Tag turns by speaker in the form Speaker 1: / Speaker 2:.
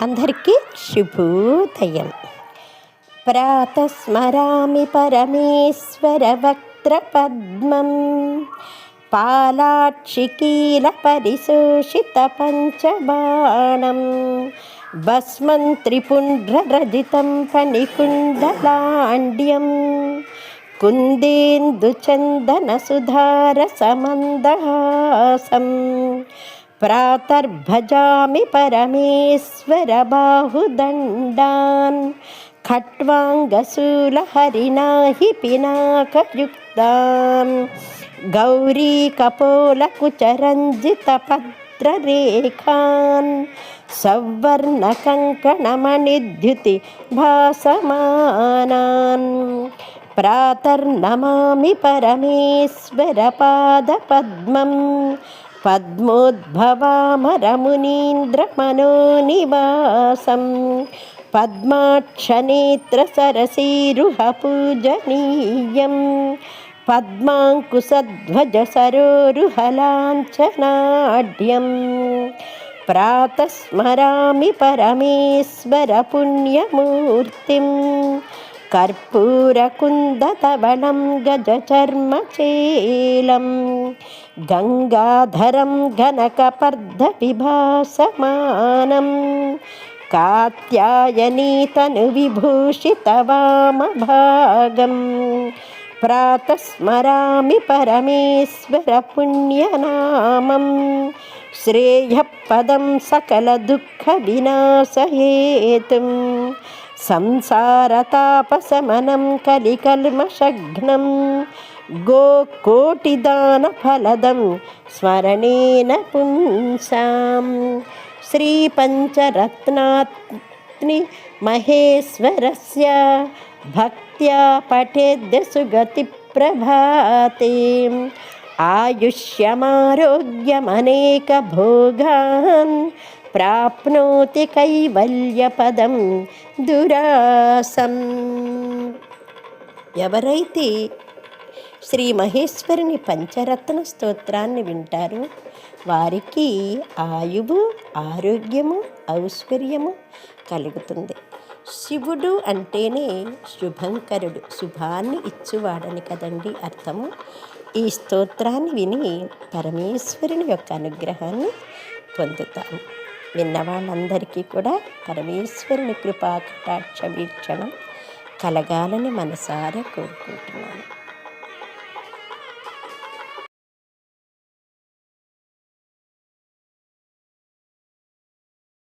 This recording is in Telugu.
Speaker 1: అందరికీ శుభోదయం. ప్రాతస్మరామి పరమేశ్వర వక్త్రపద్మం, పాలాక్షికీల పరిశోషిత పంచబాణం, భస్మం త్రిపుండ్రరజితం ఫణికుండలాండ్యం, కుందేందుచందన సుధారసమందహాసం, ప్రాతర్భజామి పరమేశ్వర బాహుదండాన్, ఖట్వాంగశూలహరిణాహి పినాకయుక్తాన్, గౌరీకపోలకుచరంజితపత్రరేఖాన్, సౌవర్ణకంకణమణిద్యుతి భాసమానాన్. ప్రాతర్నమామి పరమేశ్వర పాదపద్మం, పద్మోద్భవామరమునీంద్రమనోనివాసం, పద్మాక్షనేత్రసరసీరుహపూజనీయం, పద్మాంకుశధ్వజసరోరుహలాంఛనాఢ్యం. ప్రాతస్మరామి పరమేశ్వర పుణ్యమూర్తిం, కర్పూరకుందతబళం గజచర్మచేలం, గంగాధరం ఘనకపర్ధవిభాసమానం, కాత్యాయనీతను విభూషితవామభాగం. ప్రాతస్మరామి పరమేశ్వర పుణ్యనామం, శ్రేయఃపదం సకలదుఃఖ వినాశహేతుం, సంసారతాపశమనం కలికల్మషఘ్నం, గోకోటిదానఫలదం స్మరణేన పుంసాం. శ్రీపంచరత్నాత్ని మహేశ్వరస్య భక్త్యా పఠేద్య సుగతి ప్రభాతే, ఆయుష్యమారోగ్యమనేక భోగాన్, ప్రాప్నోతి కైవల్యపదం దురాసం. ఎవరైతే శ్రీ మహేశ్వరుని పంచరత్న స్తోత్రాన్ని వింటారో వారికి ఆయువు, ఆరోగ్యము, ఐశ్వర్యము కలుగుతుంది. శివుడు అంటేనే శుభంకరుడు, శుభాన్ని ఇచ్చువాడని కదండి అర్థము. ఈ స్తోత్రాన్ని విని పరమేశ్వరుని యొక్క అనుగ్రహాన్ని పొందుతాము. విన్న వాళ్ళందరికీ కూడా పరమేశ్వరుని కృపా కటాక్ష వీక్షణం కలగాలని మనసారా కోరుకుంటున్నాను.